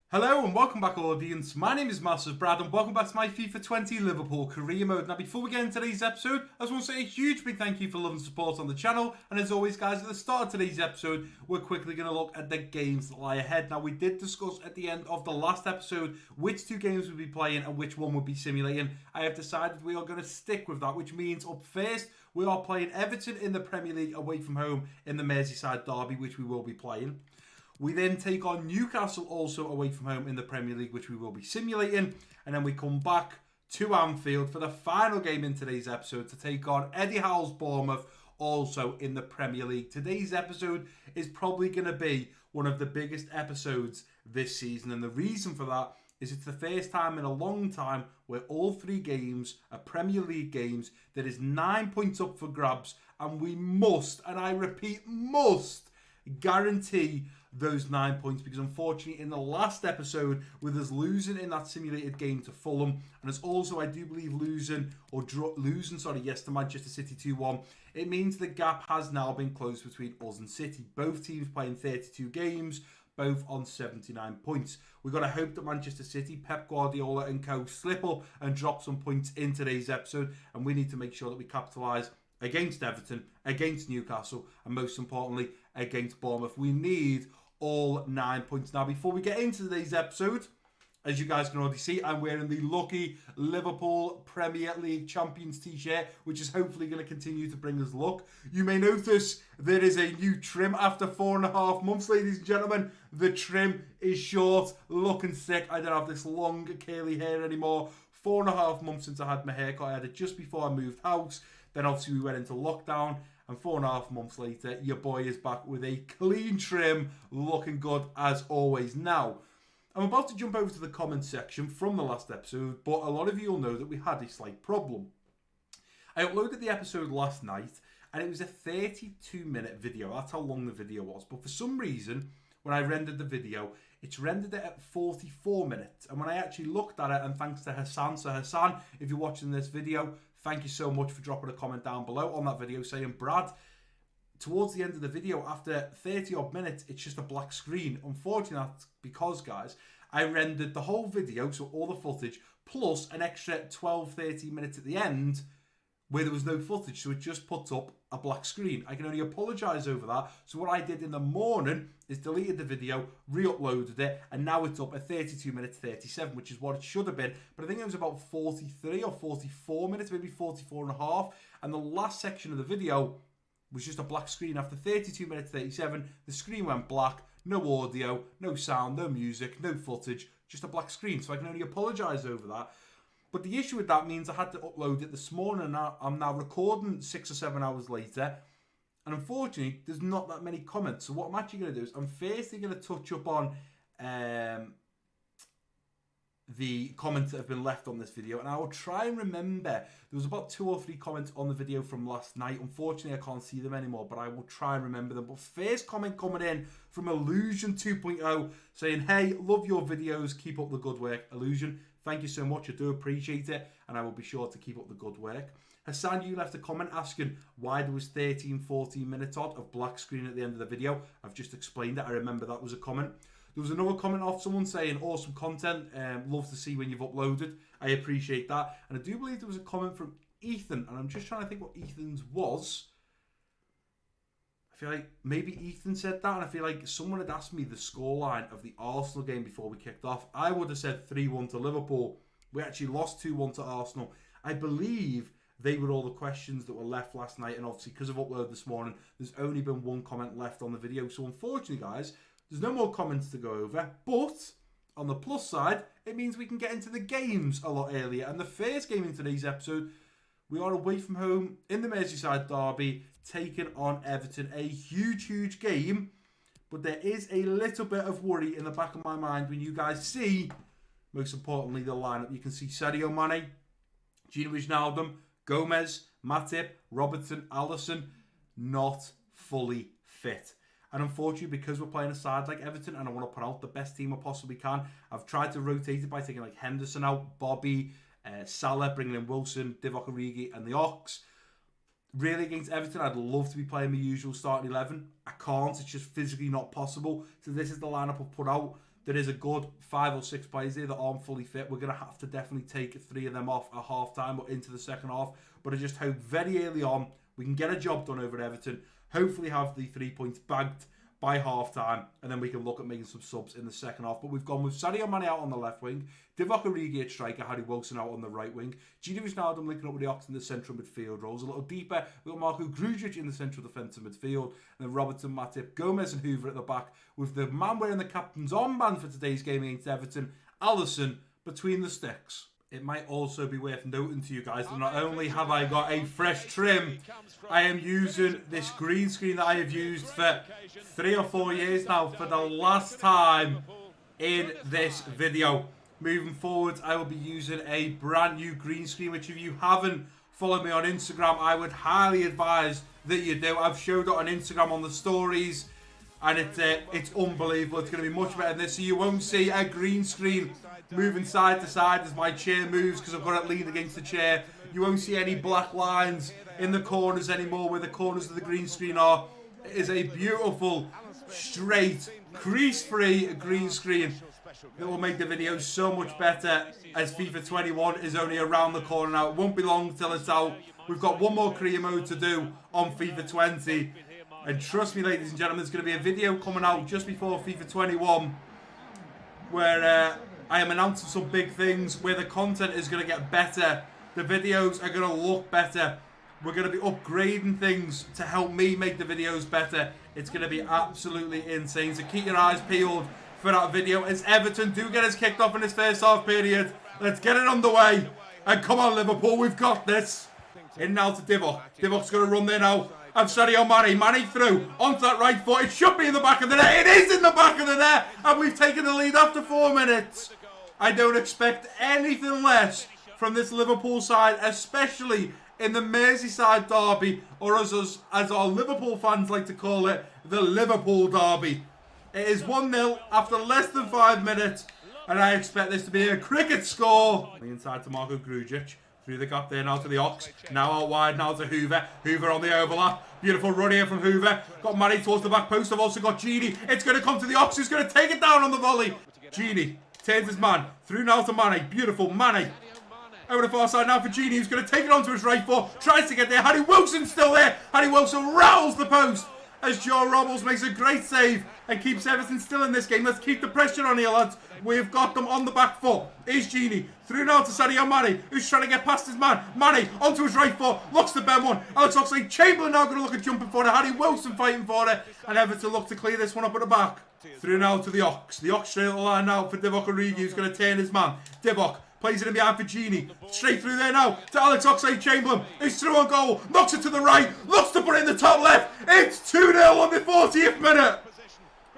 Hello and welcome back, audience. My name is MassiveBrad and welcome back to my FIFA 20 Liverpool career mode. Now, before we get into today's episode, I just want to say a huge big thank you for love and support on the channel. And as always, guys, at the start of today's episode, we're quickly going to look at the games that lie ahead. Now, we did discuss at the end of the last episode which two games we'd be playing and which one would be simulating. I have decided we are going to stick with that, which means up first, we are playing Everton in the Premier League away from home in the Merseyside derby, which we will be playing. We then take on Newcastle also away from home in the Premier League, which we will be simulating. And then we come back to Anfield for the final game in today's episode to take on Eddie Howe's Bournemouth, also in the Premier League. Today's episode is probably going to be one of the biggest episodes this season. And the reason for that is it's the first time in a long time where all three games are Premier League games. There is 9 points up for grabs. And we must, and I repeat, must guarantee those 9 points, because unfortunately in the last episode, with us losing in that simulated game to Fulham, and us also, I do believe, losing to Manchester City 2-1, it means the gap has now been closed between us and City. Both teams playing 32 games, both on 79 points. We've got to hope that Manchester City, Pep Guardiola and co slip up and drop some points in today's episode, and we need to make sure that we capitalise against Everton, against Newcastle, and most importantly, against Bournemouth. We need all 9 points. Now, before we get into today's episode, as you guys can already see, I'm wearing the lucky Liverpool Premier League Champions t-shirt, which is hopefully going to continue to bring us luck. You may notice there is a new trim after 4.5 months, ladies and gentlemen. The trim is short, looking sick. I don't have this long curly hair anymore. 4.5 months since I had my haircut. I had it just before I moved house. Then obviously we went into lockdown. And 4.5 months later, your boy is back with a clean trim, looking good as always. Now, I'm about to jump over to the comments section from the last episode, but a lot of you will know that we had a slight problem. I uploaded the episode last night, and it was a 32-minute video. That's how long the video was. But for some reason, when I rendered the video, it's rendered it at 44 minutes. And when I actually looked at it, and thanks to Hassan, so Hassan, if you're watching this video, thank you so much for dropping a comment down below on that video saying, Brad, towards the end of the video, after 30 odd minutes, it's just a black screen. Unfortunately, that's because, guys, I rendered the whole video, so all the footage, plus an extra 12, 13 minutes at the end where there was no footage, so it just puts up a black screen. I can only apologise over that. So what I did in the morning is deleted the video, re-uploaded it, and now it's up at 32 minutes 37, which is what it should have been. But I think it was about 43 or 44 minutes, maybe 44 and a half. And the last section of the video was just a black screen. After 32 minutes 37, the screen went black, no audio, no sound, no music, no footage, just a black screen. So I can only apologise over that. But the issue with that means I had to upload it this morning, and I'm now recording 6 or 7 hours later. And unfortunately, there's not that many comments. So what I'm actually going to do is I'm firstly going to touch up on the comments that have been left on this video. And I will try and remember. There was about 2 or 3 comments on the video from last night. Unfortunately, I can't see them anymore, but I will try and remember them. But first comment coming in from Illusion 2.0 saying, hey, love your videos. Keep up the good work. Illusion, thank you so much. I do appreciate it. And I will be sure to keep up the good work. Hassan, you left a comment asking why there was 13, 14 minutes odd of black screen at the end of the video. I've just explained it. I remember that was a comment. There was another comment off someone saying, awesome content, love to see when you've uploaded. I appreciate that. And I do believe there was a comment from Ethan, and I'm just trying to think what Ethan's was. I feel like maybe Ethan said that, and I feel like someone had asked me the scoreline of the Arsenal game before we kicked off. I would have said 3-1 to Liverpool. We actually lost 2-1 to Arsenal. I believe they were all the questions that were left last night, and obviously because of upload this morning, there's only been 1 comment left on the video. So unfortunately, guys, there's no more comments to go over, but on the plus side, it means we can get into the games a lot earlier. And the first game in today's episode, we are away from home in the Merseyside derby, taking on Everton. A huge, huge game, but there is a little bit of worry in the back of my mind when you guys see, most importantly, the lineup. You can see Sadio Mane, Gino Wijnaldum, Gomez, Matip, Robertson, Alisson, not fully fit. And unfortunately, because we're playing a side like Everton and I want to put out the best team I possibly can, I've tried to rotate it by taking like Henderson out, Bobby, Salah, bringing in Wilson, Divock Origi and the Ox. Really, against Everton, I'd love to be playing my usual starting 11. I can't. It's just physically not possible. So this is the lineup I've put out. there is a good 5 or 6 players there that aren't fully fit. We're going to have to definitely take 3 of them off at half-time or into the second half. But I just hope very early on we can get a job done over at Everton, hopefully have the 3 points bagged by half-time, and then we can look at making some subs in the second half. But we've gone with Sadio Mane out on the left wing, Divock Origi at striker, Harry Wilson out on the right wing, Gini Wijnaldum linking up with the Ox in the central midfield roles. A little deeper, we've got Marco Grujic in the central defensive midfield, and then Robertson, Matip, Gomez and Hoover at the back, with the man wearing the captain's armband for today's game against Everton, Alisson, between the sticks. It might also be worth noting to you guys that not only have I got a fresh trim, I am using this green screen that I have used for 3 or 4 years now for the last time in this video. Moving forward, I will be using a brand new green screen, which if you haven't followed me on Instagram, I would highly advise that you do. I've showed it on Instagram on the stories, and it's unbelievable. It's going to be much better than this, so you won't see a green screen moving side to side as my chair moves because I've got it leaned against the chair. You won't see any black lines in the corners anymore where the corners of the green screen are. It is a beautiful, straight, crease-free green screen that will make the video so much better as FIFA 21 is only around the corner now. It won't be long till it's out. We've got one more career mode to do on FIFA 20. And trust me, ladies and gentlemen, there's going to be a video coming out just before FIFA 21 where I am announcing some big things, where the content is going to get better. The videos are going to look better. We're going to be upgrading things to help me make the videos better. It's going to be absolutely insane. So keep your eyes peeled for that video as Everton do get us kicked off in this first half period. Let's get it underway. And come on, Liverpool, we've got this. In now to Divock. Divock's going to run there now. And Sadio Mane. Mane through onto that right foot. It should be in the back of the net. It is in the back of the net. And we've taken the lead after 4 minutes. I don't expect anything less from this Liverpool side, especially in the Merseyside derby, or as our Liverpool fans like to call it, the Liverpool derby. It is 1-0 after less than 5 minutes, and I expect this to be a cricket score. Inside to Marco Grujic. Through the gap there now to the Ox. Now out wide, now to Hoover. Hoover on the overlap. Beautiful run here from Hoover. Got Mane towards the back post. I've also got Gini. It's going to come to the Ox, who's going to take it down on the volley. Gini turns his man. Through now to Mane. Beautiful. Mane. Over the far side now for Gini, who's going to take it onto his right foot. Tries to get there. Harry Wilson's still there. Harry Wilson rattles the post as Joe Robles makes a great save and keeps Everton still in this game. Let's keep the pressure on here, lads. We've got them on the back foot. Here's Gini. Through now to Sadio Mane, who's trying to get past his man. Mane onto his right foot. Looks to Ben one. Alex Oxlade-Chamberlain now going to look at jumping for it. Harry Wilson fighting for it. And Everton look to clear this one up at the back. Through now to the Ox. The Ox straight line now for Divock Origi, who's going to turn his man. Divock plays it in behind for Gini. Straight through there now to Alex Oxlade-Chamberlain. He's through on goal. Knocks it to the right. Looks to put it in the top left. It's 2-0 on the 40th minute.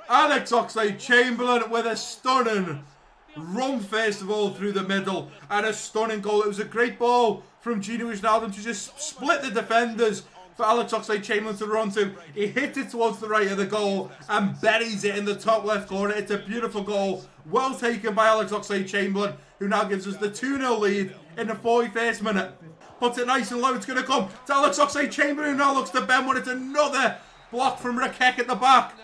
Alex Oxlade-Chamberlain with a stunning run first of all through the middle and a stunning goal. It was a great ball from Gini Wijnaldum to just split the defenders for Alex Oxlade-Chamberlain to run to. He hit it towards the right of the goal and buries it in the top left corner. It's a beautiful goal. Well taken by Alex Oxlade-Chamberlain, who now gives us the 2-0 lead in the 41st minute. Puts it nice and low. It's going to come to Alex Oxlade-Chamberlain, who now looks to Ben one. It's another block from Rakek at the back.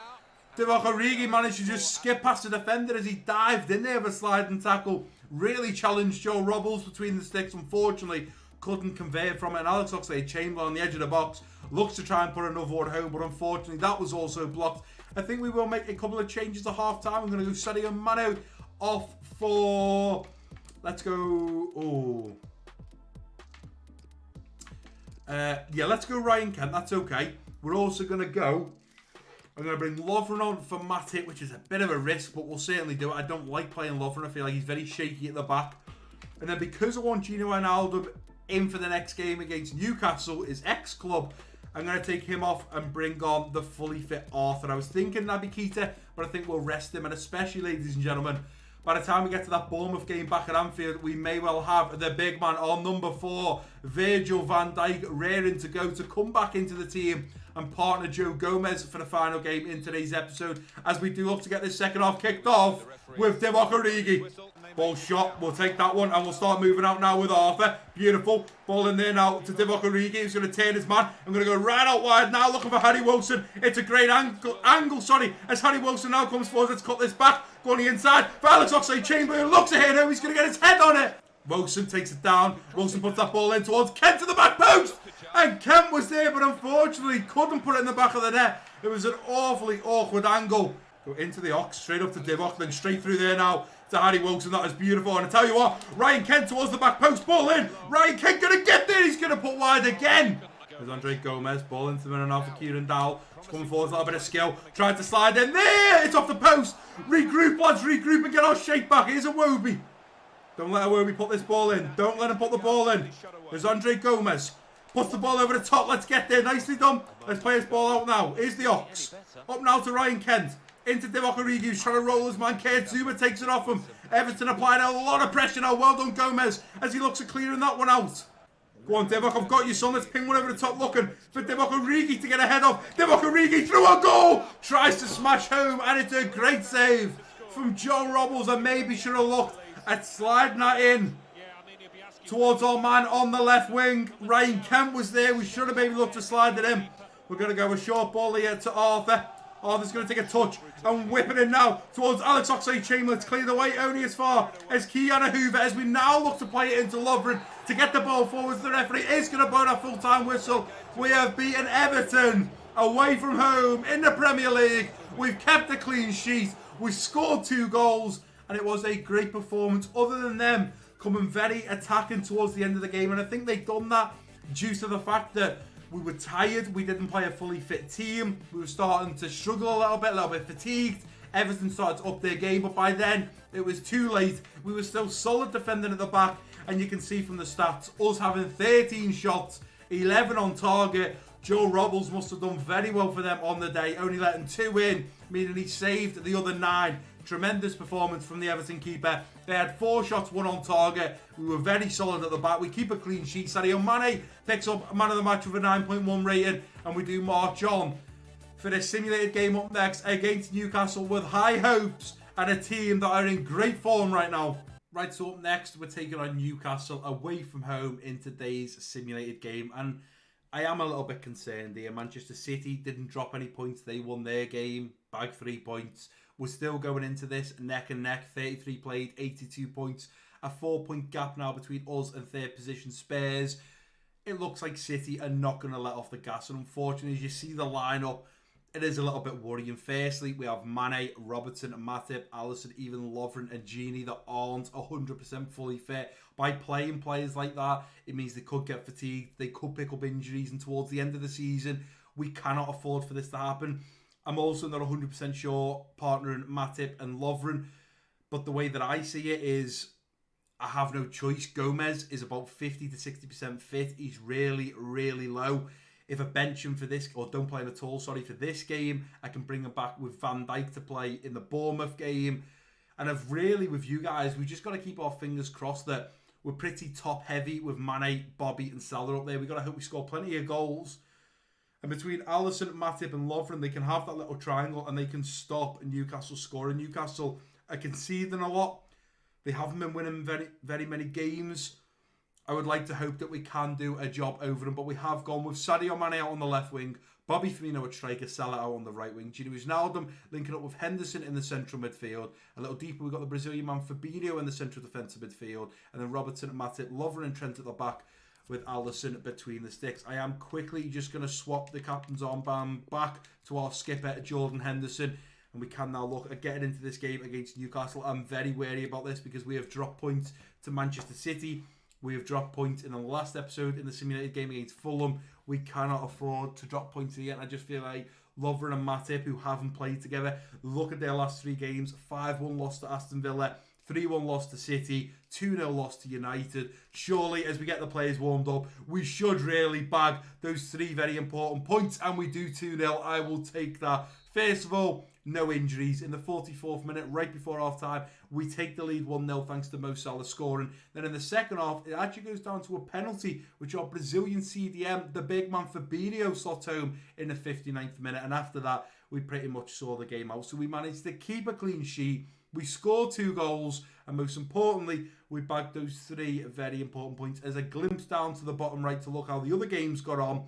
Divock Origi managed to just skip past the defender as he dived in there with a sliding tackle. Really challenged Joe Robles between the sticks. Unfortunately, couldn't convert from it. And Alex Oxlade-Chamberlain on the edge of the box looks to try and put another one home, but unfortunately that was also blocked. I think we will make a couple of changes at half time. I'm going to go Sadio Mane off for... Let's go... Oh. Yeah, let's go Ryan Kent. That's okay. We're also going to go... I'm going to bring Lovren on for Matip, which is a bit of a risk, but we'll certainly do it. I don't like playing Lovren. I feel like he's very shaky at the back. And then because I want Gini Wijnaldum in for the next game against Newcastle, his ex-club, I'm going to take him off and bring on the fully fit Arthur. I was thinking Naby Keita, but I think we'll rest him. And especially, ladies and gentlemen, by the time we get to that Bournemouth game back at Anfield, we may well have the big man on number 4, Virgil van Dijk, raring to go to come back into the team and partner Joe Gomez for the final game in today's episode, as we do look to get this second half kicked off with Divock Origi. Ball shot. We'll take that one and we'll start moving out now with Arthur. Beautiful. Ball in there now to Divock Origi, who's going to turn his man. I'm going to go right out wide now, looking for Harry Wilson. It's a great angle, as Harry Wilson now comes forward. Let's cut this back. Go on the inside for Alex Oxlade-Chamberlain. Looks at him. He's going to get his head on it. Wilson takes it down. Wilson puts that ball in towards Kent to the back post. And Kent was there, but unfortunately couldn't put it in the back of the net. It was an awfully awkward angle. Go into the Ox, straight up to Divock, then straight through there now to Harry Wilson. That is beautiful. And I tell you what, Ryan Kent towards the back post, ball in. Ryan Kent going to get there. He's going to put wide again. There's Andre Gomez, ball into the middle now for Kieran Dowell. He's coming forward, a little bit of skill. Tried to slide in there. It's off the post. Regroup, lads, regroup and get our shape back. Here's Iwobi. Don't let Iwobi put this ball in. Don't let him put the ball in. There's Andre Gomez. Puts the ball over the top. Let's get there. Nicely done. Let's play this ball out now. Here's the Ox. Up now to Ryan Kent. Into Divock Origi, who's trying to roll his man. Kurt Zuma takes it off him. Everton applying a lot of pressure now. Well done, Gomez, as he looks at clearing that one out. Go on, Divock. I've got you, son. Let's ping one over the top looking for Divock Origi to get ahead of. Divock Origi through a goal. Tries to smash home, and it's a great save from Joe Robles. And maybe should have looked at sliding that in towards our man on the left wing. Ryan Kent was there. We should have maybe looked to slide it in. We're going to go a short ball here to Arthur. Arthur's going to take a touch and whip it in now towards Alex Oxlade-Chamberlain to clear the way only as far as Keanu Hoover, as we now look to play it into Lovren to get the ball forwards. The referee is going to blow that full-time whistle. We have beaten Everton away from home in the Premier League. We've kept a clean sheet. We scored 2 goals, and it was a great performance. Other than them coming very attacking towards the end of the game, and I think they've done that due to the fact that we were tired. We didn't play a fully fit team. We were starting to struggle a little bit fatigued. Everton started to up their game, but by then it was too late. We were still solid defending at the back, and you can see from the stats, us having 13 shots, 11 on target. Joe Robles must have done very well for them on the day, only letting 2 in, meaning he saved the other 9. Tremendous performance from the Everton keeper. They had 4 shots, 1 on target. We were very solid at the back. We keep a clean sheet. Sadio Mane picks up man of the match with a 9.1 rating, and we do march on for this simulated game up next against Newcastle with high hopes and a team that are in great form right now. Right, so up next, we're taking on Newcastle away from home in today's simulated game, and I am a little bit concerned here. Manchester City didn't drop any points. They won their game, bagged 3 points. We're still going into this neck and neck. 33 played, 82 points. A 4-point gap now between us and third position Spurs. It looks like City are not going to let off the gas. And unfortunately, as you see the lineup, it is a little bit worrying. Firstly, we have Mane, Robertson, Matip, Alisson, even Lovren and Gini that aren't 100% fully fit. By playing players like that, it means they could get fatigued. They could pick up injuries. And towards the end of the season, we cannot afford for this to happen. I'm also not 100% sure partnering Matip and Lovren, but the way that I see it is I have no choice. Gomez is about 50 to 60% fit. He's really, really low. If I bench him for this, or don't play him at all, sorry, for this game, I can bring him back with Van Dijk to play in the Bournemouth game. And I've really, with you guys, we've just got to keep our fingers crossed that we're pretty top heavy with Mane, Bobby and Salah up there. We've got to hope we score plenty of goals. And between Alisson, Matip and Lovren, they can have that little triangle and they can stop Newcastle scoring. Newcastle are conceding a lot. They haven't been winning very many games. I would like to hope that we can do a job over them, but we have gone with Sadio Mane out on the left wing, Bobby Firmino at striker, Salah out on the right wing, Gini Wijnaldum linking up with Henderson in the central midfield. A little deeper, we've got the Brazilian man Fabinho in the central defensive midfield, and then Robertson, Matip, Lovren and Trent at the back, with Alisson between the sticks. I am quickly just going to swap the captain's armband back to our skipper, Jordan Henderson, and we can now look at getting into this game against Newcastle. I'm very wary about this because we have dropped points to Manchester City. We have dropped points in the last episode in the simulated game against Fulham. We cannot afford to drop points again. I just feel like Lovren and Matip, who haven't played together, look at their last 3 games. 5-1 loss to Aston Villa, 3-1 loss to City, 2-0 loss to United. Surely, as we get the players warmed up, we should really bag those 3 very important points, and we do 2-0. I will take that. First of all, no injuries. In the 44th minute, right before half-time, we take the lead 1-0 thanks to Mo Salah scoring. Then in the second half, it actually goes down to a penalty, which our Brazilian CDM, the big man Fabinho, slot home in the 59th minute. And after that, we pretty much saw the game out. So we managed to keep a clean sheet. We scored 2 goals, and most importantly, we bagged those 3 very important points. As a glimpse down to the bottom right to look how the other games got on,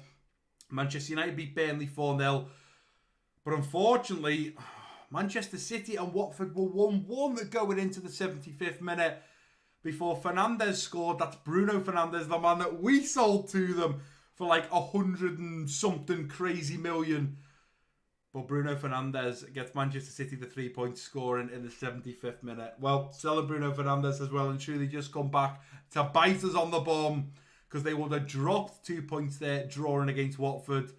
Manchester United beat Burnley 4-0. But unfortunately, Manchester City and Watford were 1-1 going into the 75th minute before Fernandes scored. That's Bruno Fernandes, the man that we sold to them for like 100 and something crazy million. But Bruno Fernandes gets Manchester City the 3 points, scoring in the 75th minute. Well, selling Bruno Fernandes as well and truly just come back to bite us on the bum, because they would have dropped 2 points there, drawing against Watford.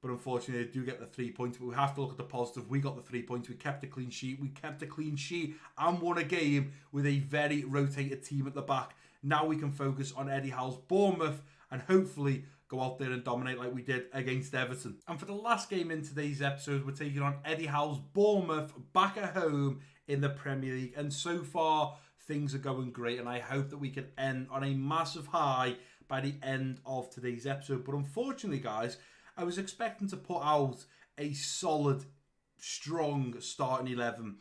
But unfortunately, they do get the 3 points. But we have to look at the positive. We got the 3 points. We kept a clean sheet. We kept a clean sheet and won a game with a very rotated team at the back. Now we can focus on Eddie Howe's Bournemouth and hopefully go out there and dominate like we did against Everton. And for the last game in today's episode, we're taking on Eddie Howe's Bournemouth back at home in the Premier League. And so far, things are going great. And I hope that we can end on a massive high by the end of today's episode. But unfortunately, guys, I was expecting to put out a solid, strong starting 11.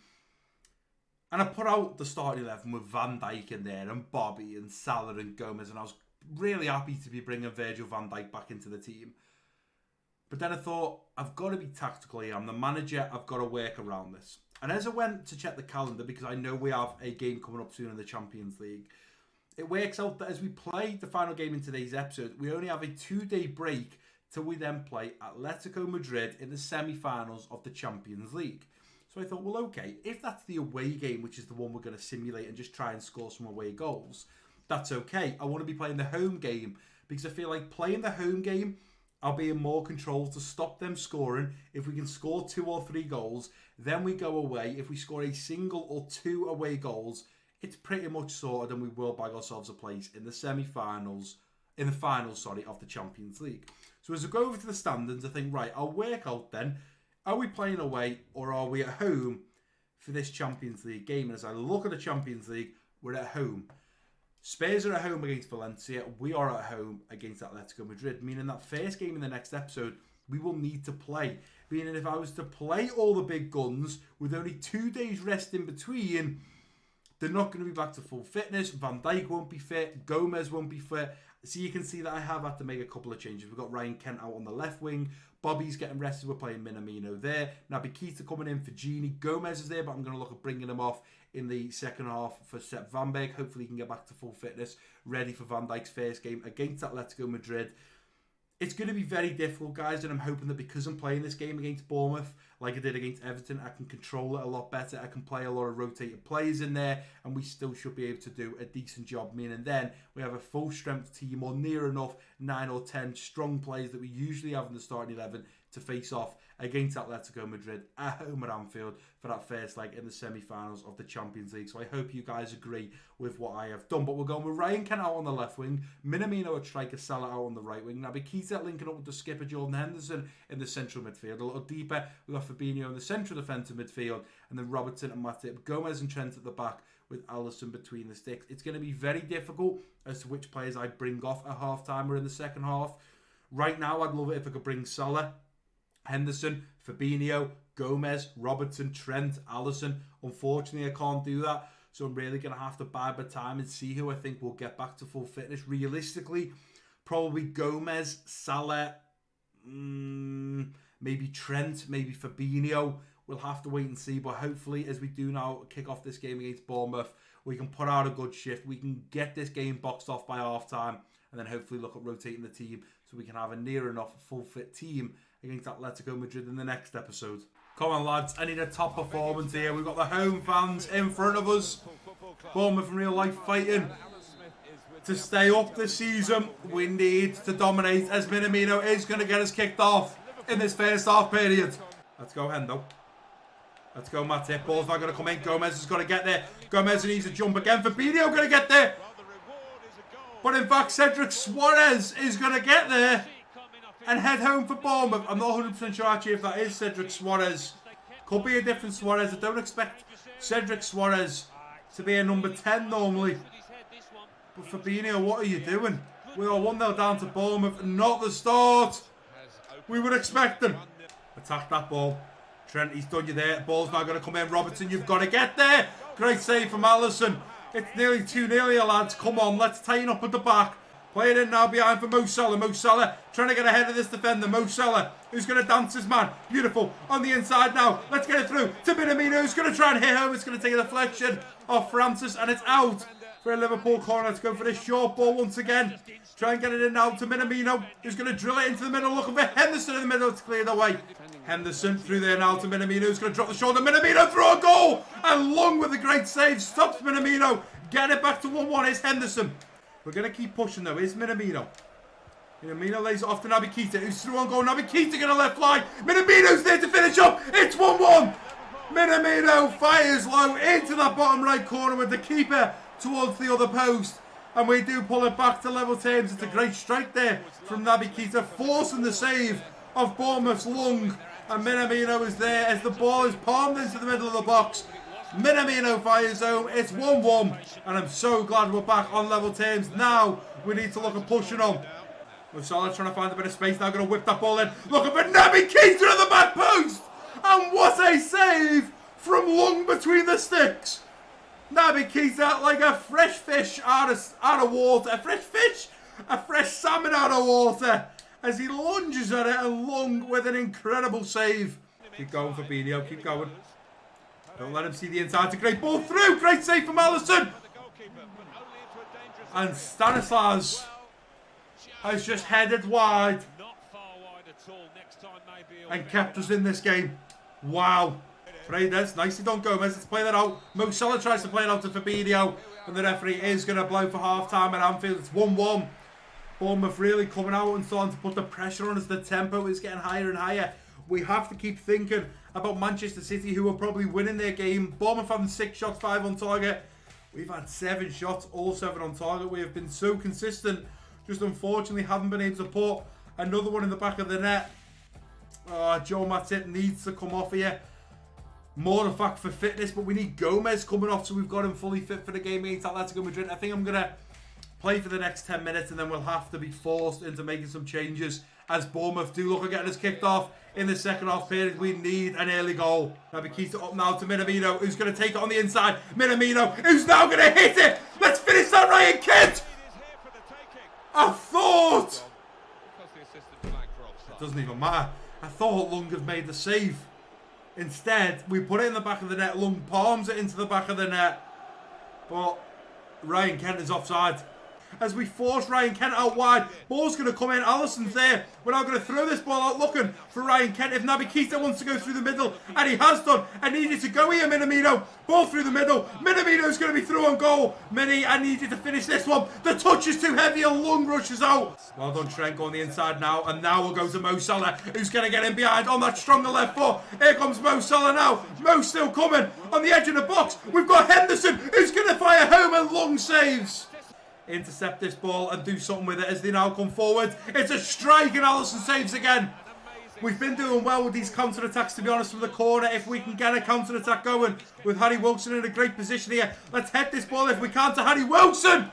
And I put out the starting 11 with Van Dijk in there and Bobby and Salah and Gomez. And I was really happy to be bringing Virgil van Dijk back into the team. But then I thought, I've got to be tactical here. I'm the manager. I've got to work around this. And as I went to check the calendar, because I know we have a game coming up soon in the Champions League, it works out that as we play the final game in today's episode, we only have a 2-day break till we then play Atletico Madrid in the semi-finals of the Champions League. So I thought, well, okay, if that's the away game, which is the one we're going to simulate and just try and score some away goals, that's okay. I want to be playing the home game because I feel like playing the home game, I'll be in more control to stop them scoring. If we can score 2 or 3 goals, then we go away. If we score a single or 2 away goals, it's pretty much sorted and we will bag ourselves a place in the semi-finals, in the finals, of the Champions League. So as I go over to the standings, I think, right, I'll work out then, are we playing away or are we at home for this Champions League game? And as I look at the Champions League, we're at home. Spurs are at home against Valencia. We are at home against Atletico Madrid, meaning that first game in the next episode, we will need to play. Meaning if I was to play all the big guns with only 2 days rest in between, they're not going to be back to full fitness. Van Dijk won't be fit. Gomez won't be fit. So you can see that I have had to make a couple of changes. We've got Ryan Kent out on the left wing. Bobby's getting rested. We're playing Minamino there. Naby Keita coming in for Gini. Gomez is there, but I'm going to look at bringing him off in the second half for Sepp Van Berg. Hopefully he can get back to full fitness, ready for Van Dijk's first game against Atletico Madrid. It's going to be very difficult, guys, and I'm hoping that because I'm playing this game against Bournemouth, like I did against Everton, I can control it a lot better. I can play a lot of rotated players in there, and we still should be able to do a decent job. Meaning then we have a full-strength team, or near enough 9 or 10 strong players that we usually have in the starting 11 to face off against Atletico Madrid at home at Anfield for that first leg in the semi-finals of the Champions League. So I hope you guys agree with what I have done. But we're going with Ryan Kent out on the left wing, Minamino at striker, Salah out on the right wing, Naby Keita linking up with the skipper Jordan Henderson in the central midfield. A little deeper, we've got Fabinho in the central defensive midfield, and then Robertson and Matip, Gomez and Trent at the back with Alisson between the sticks. It's going to be very difficult as to which players I bring off at half-time or in the second half. Right now, I'd love it if I could bring Salah, Henderson, Fabinho, Gomez, Robertson, Trent, Alisson. Unfortunately, I can't do that. So I'm really going to have to bide my time and see who I think will get back to full fitness. Realistically, probably Gomez, Salah, maybe Trent, maybe Fabinho. We'll have to wait and see. But hopefully, as we do now kick off this game against Bournemouth, we can put out a good shift. We can get this game boxed off by half-time and then hopefully look at rotating the team so we can have a near enough full-fit team against Atletico Madrid in the next episode. Come on, lads. I need a top performance here. We've got the home fans in front of us. Bournemouth in real life fighting to stay up this season. We need to dominate as Minamino is going to get us kicked off in this first half period. Let's go, Hendo. Let's go, Matip. Ball's not going to come in. Gomez is going to get there. Gomez needs to jump again. Fabinho going to get there. But in fact, Cedric Suarez is going to get there and head home for Bournemouth. I'm not 100% sure actually if that is Cedric Suarez. Could be a different Suarez. I don't expect Cedric Suarez to be a number 10 normally. But Fabinho, what are you doing? We are 1-0 down to Bournemouth. Not the start we were expecting. Attack that ball. Trent, he's done you there. Ball's now going to come in. Robertson, you've got to get there. Great save from Alisson. It's nearly 2-0 here, lads. Come on, let's tighten up at the back. Play it in now behind for Mo Salah. Mo Salah trying to get ahead of this defender. Mo Salah, who's going to dance his man. Beautiful. On the inside now. Let's get it through to Minamino, who's going to try and hit home. It's going to take a deflection off Francis, and it's out for a Liverpool corner. Let's go for this short ball once again. Try and get it in now to Minamino, who's going to drill it into the middle. Looking for Henderson in the middle to clear the way. Henderson through there now to Minamino, who's going to drop the shoulder. Minamino through a goal. And Long with a great save. Stops Minamino. Get it back to 1-1. It's Henderson. We're going to keep pushing though. Here's Minamino. Minamino lays it off to Naby Keita, who's through on goal. Naby Keita going to left line. Minamino's there to finish up. It's 1-1. Minamino fires low into that bottom right corner with the keeper towards the other post. And we do pull it back to level terms. It's a great strike there from Naby Keita, forcing the save of Bournemouth's Lung. And Minamino is there as the ball is palmed into the middle of the box. Minamino fires home. It's 1-1. And I'm so glad we're back on level terms. Now we need to look at pushing on. Mo Salah trying to find a bit of space. Now going to whip that ball in. Looking for Naby Keita at the back post. And what a save from Lung between the sticks. Naby Keita like a fresh fish out of water. A fresh fish? A fresh salmon out of water. As he lunges at it, and Lung with an incredible save. Keep going for Fabinho. Keep going. Don't let him see the inside. It's a great ball through. Great save from Alisson. And Stanislas has just headed wide. And kept us in this game. Wow. Paredes, nicely done Gomez. Let's play that out. Mo Salah tries to play it out to Fabinho. And the referee is going to blow for half-time at Anfield. It's 1-1. Bournemouth really coming out and starting to put the pressure on as the tempo is getting higher and higher. We have to keep thinking about Manchester City, who are probably winning their game. Bournemouth having 6 shots, 5 on target. We've had 7 shots, all 7 on target. We have been so consistent. Just unfortunately haven't been able to put another one in the back of the net. Joe Matip needs to come off here. More the fact for fitness, but we need Gomez coming off, so we've got him fully fit for the game against Atletico Madrid. I think I'm going to play for the next 10 minutes and then we'll have to be forced into making some changes as Bournemouth do look at getting us kicked off in the second half period. We need an early goal. Naby Keita up now to Minamino, who's going to take it on the inside. Minamino, who's now going to hit it. Let's finish that, Ryan Kent. I thought... It doesn't even matter. I thought Lung had made the save. Instead, we put it in the back of the net. Lung palms it into the back of the net. But Ryan Kent is offside. As we force Ryan Kent out wide. Ball's going to come in. Alisson's there. We're now going to throw this ball out looking for Ryan Kent. If Naby Keita wants to go through the middle, and he has done. I need you to go here, Minamino. Ball through the middle. Minamino's going to be through on goal. Mini, I need you to finish this one. The touch is too heavy and Lung rushes out. Well done, Trent, on the inside now. And now we'll go to Mo Salah, who's going to get in behind on that stronger left foot. Here comes Mo Salah now. Mo's still coming on the edge of the box. We've got Henderson, who's going to fire home, and Lung saves. Intercept this ball and do something with it as they now come forward. It's a strike and Alisson saves again. We've been doing well with these counter-attacks, to be honest, from the corner. If we can get a counter-attack going with Harry Wilson in a great position here. Let's head this ball if we can to Harry Wilson.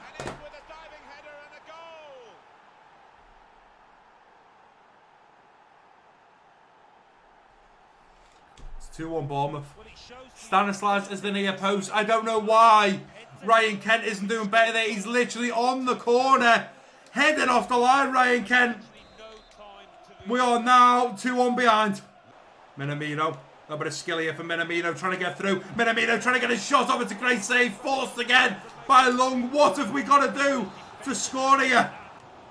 It's 2-1 Bournemouth. Stanislas is the near post. I don't know why Ryan Kent isn't doing better there. He's literally on the corner. Heading off the line, Ryan Kent. We are now 2-1 behind. Minamino. A bit of skill here for Minamino trying to get through. Minamino trying to get a shot off. It's a great save. Forced again by Lung. What have we got to do to score here?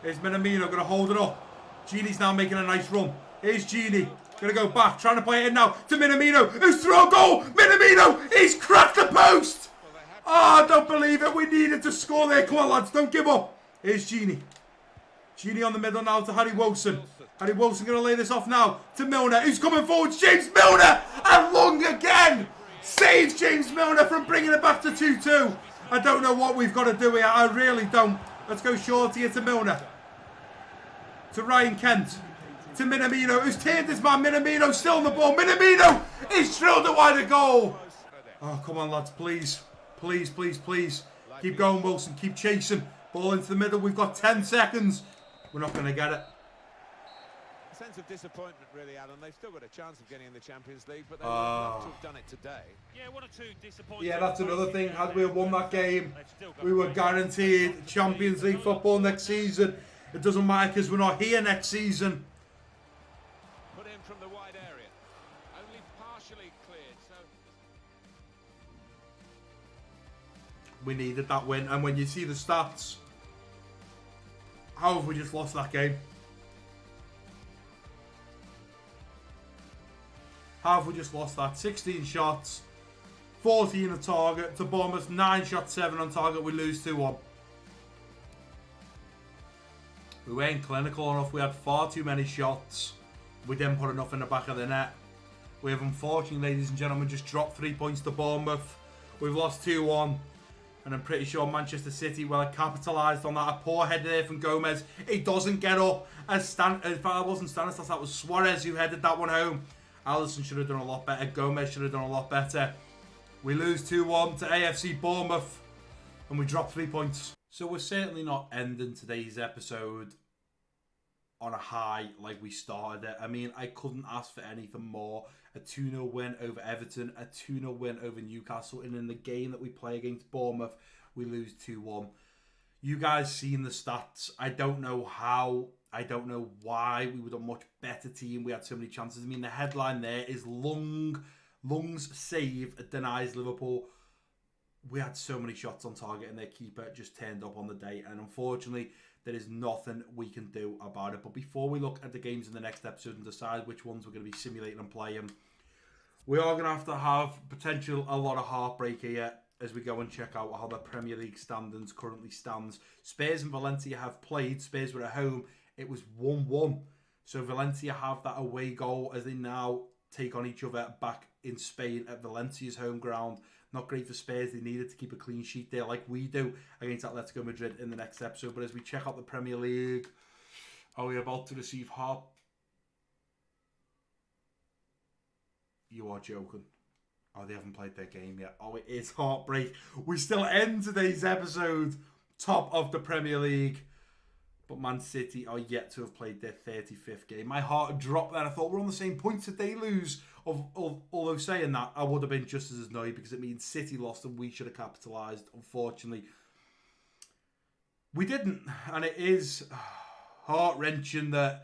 Here's Minamino going to hold it up. Gini's now making a nice run. Here's Gini. Going to go back. Trying to play it in now to Minamino. Who's through a goal. Minamino. He's cracked the post. Oh, I don't believe it. We needed to score there. Come on, lads. Don't give up. Here's Gini. Gini on the middle now to Harry Wilson. Harry Wilson going to lay this off now to Milner. Who's coming forward? James Milner. And Lung again. Saves James Milner from bringing it back to 2-2. I don't know what we've got to do here. I really don't. Let's go short here to Milner. To Ryan Kent. To Minamino. Who's turned his man. Minamino still on the ball. Minamino. He's drilled it wide of goal. Oh, come on, lads. Please. Please, please, please. Keep going, Wilson. Keep chasing. Ball into the middle. We've got 10 seconds. We're not going to get it. sense of disappointment, really, Alan. They've still got a chance of getting in the Champions League, but they would love to have done it today. Yeah, 1 or 2 disappointing. Yeah, that's another thing. Had we won that game, we were guaranteed Champions League football next season. It doesn't matter because we're not here next season. Put in from the wide area. Only partially cleared, so... We needed that win, and when you see the stats, how have we just lost that game? How have we just lost that? 16 shots, 14 on target, to Bournemouth 9 shots, 7 on target, we lose 2-1. We weren't clinical enough, we had far too many shots, we didn't put enough in the back of the net. We have unfortunately, ladies and gentlemen, just dropped 3 points to Bournemouth. We've lost 2-1. And I'm pretty sure Manchester City will have capitalised on that. A poor header there from Gomez. He doesn't get up. In fact, it wasn't Stanislas, that was Suarez who headed that one home. Alisson should have done a lot better. Gomez should have done a lot better. We lose 2-1 to AFC Bournemouth. And we drop 3 points. So we're certainly not ending today's episode on a high like we started it. I mean, I couldn't ask for anything more. A 2-0 win over Everton, a 2-0 win over Newcastle, and in the game that we play against Bournemouth, we lose 2-1. You guys seen the stats. I don't know how, I don't know why. We were a much better team. We had so many chances. I mean, the headline there is Lung's save denies Liverpool. We had so many shots on target and their keeper just turned up on the day, and unfortunately there is nothing we can do about it. But before we look at the games in the next episode and decide which ones we're going to be simulating and playing, we are going to have potential a lot of heartbreak here as we go and check out how the Premier League standings currently stands. Spurs and Valencia have played. Spurs were at home. It was 1-1. So Valencia have that away goal as they now take on each other back in Spain at Valencia's home ground. Not great for Spurs. They needed to keep a clean sheet there like we do against Atletico Madrid in the next episode. But as we check out the Premier League, are we about to receive heart? You are joking. Oh, they haven't played their game yet. Oh, it is heartbreak. We still end today's episode top of the Premier League. But Man City are yet to have played their 35th game. My heart dropped there. I thought we're on the same points if they lose. Although saying that, I would have been just as annoyed because it means City lost and we should have capitalised. Unfortunately, we didn't. And it is heart-wrenching that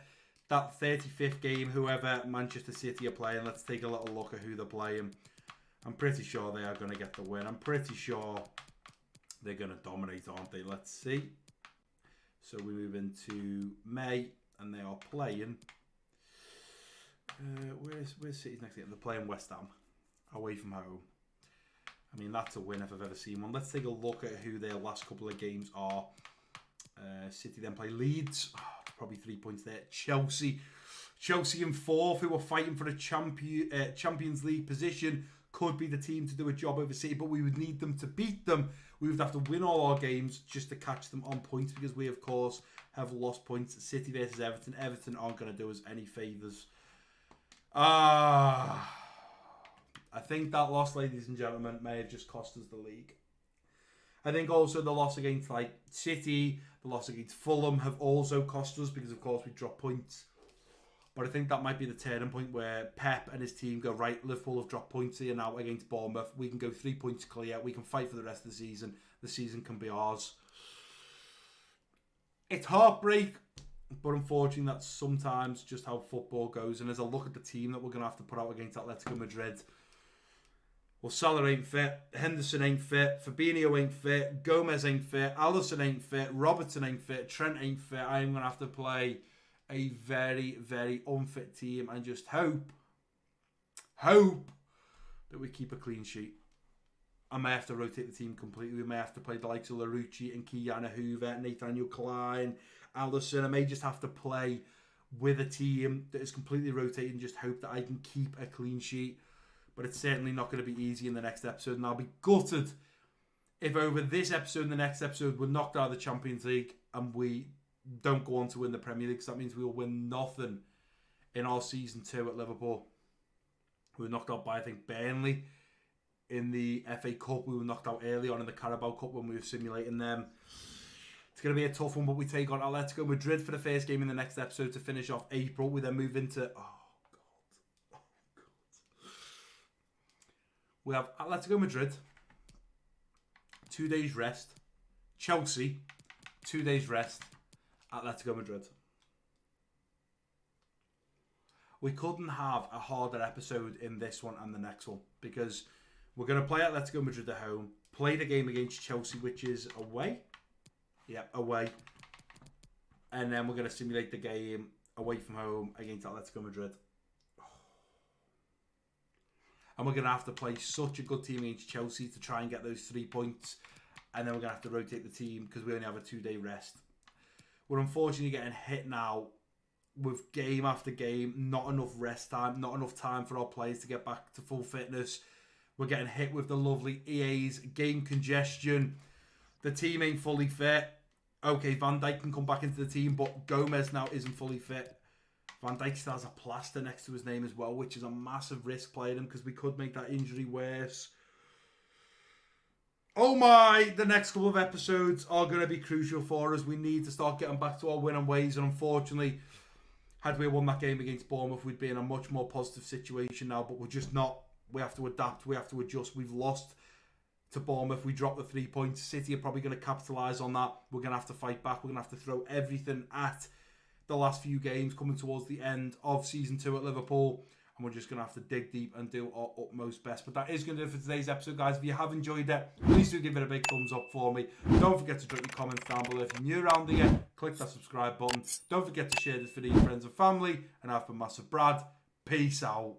35th game, whoever Manchester City are playing, let's take a little look at who they're playing. I'm pretty sure they are going to get the win. I'm pretty sure they're going to dominate, aren't they? Let's see. So we move into May, and they are playing. Where's City's next game? They're playing West Ham, away from home. I mean, that's a win if I've ever seen one. Let's take a look at who their last couple of games are. City then play Leeds. Oh, probably 3 points there. Chelsea in fourth, who are fighting for a Champions League position. Could be the team to do a job over City, but we would need them to beat them. We would have to win all our games just to catch them on points because we, of course, have lost points. City versus Everton. Everton aren't going to do us any favours. I think that loss, ladies and gentlemen, may have just cost us the league. I think also the loss against City, the loss against Fulham have also cost us because, of course, we dropped points. But I think that might be the turning point where Pep and his team go, right, Liverpool have dropped points here now against Bournemouth. We can go 3 points clear. We can fight for the rest of the season. The season can be ours. It's heartbreak, but unfortunately that's sometimes just how football goes. And as I look at the team that we're going to have to put out against Atletico Madrid, well, Salah ain't fit, Henderson ain't fit, Fabinho ain't fit, Gomez ain't fit, Alisson ain't fit, Robertson ain't fit, Trent ain't fit. I'm going to have to play a very, very unfit team and just hope that we keep a clean sheet. I may have to rotate the team completely. We may have to play the likes of Larouci and Kiana Hoover, Nathaniel Klein, Alisson. I may just have to play with a team that is completely rotated and just hope that I can keep a clean sheet. But it's certainly not going to be easy in the next episode. And I'll be gutted if over this episode and the next episode we're knocked out of the Champions League and we don't go on to win the Premier League. So that means we will win nothing in our season 2 at Liverpool. We were knocked out by, I think, Burnley in the FA Cup. We were knocked out early on in the Carabao Cup when we were simulating them. It's going to be a tough one, but we take on Atletico Madrid for the first game in the next episode to finish off April. We then move into... We have Atletico Madrid, 2 days rest. Chelsea, 2 days rest. Atletico Madrid. We couldn't have a harder episode in this one and the next one because we're going to play Atletico Madrid at home, play the game against Chelsea, which is away. Yep, away. And then we're going to simulate the game away from home against Atletico Madrid. And we're going to have to play such a good team against Chelsea to try and get those 3 points. And then we're going to have to rotate the team because we only have a 2-day rest. We're unfortunately getting hit now with game after game. Not enough rest time. Not enough time for our players to get back to full fitness. We're getting hit with the lovely EA's game congestion. The team ain't fully fit. Okay, Van Dijk can come back into the team, but Gomez now isn't fully fit. Van Dijk still has a plaster next to his name as well, which is a massive risk playing him because we could make that injury worse. Oh my, the next couple of episodes are going to be crucial for us. We need to start getting back to our winning ways. And unfortunately, had we won that game against Bournemouth, we'd be in a much more positive situation now. But we're just not. We have to adapt. We have to adjust. We've lost to Bournemouth. We dropped the 3 points. City are probably going to capitalise on that. We're going to have to fight back. We're going to have to throw everything at the last few games coming towards the end of Season 2 at Liverpool. And we're just going to have to dig deep and do our utmost best. But that is going to do it for today's episode, guys. If you have enjoyed it, please do give it a big thumbs up for me. Don't forget to drop your comments down below. If you're new around here, click that subscribe button. Don't forget to share this video with your friends and family. And I've been Massive Brad. Peace out.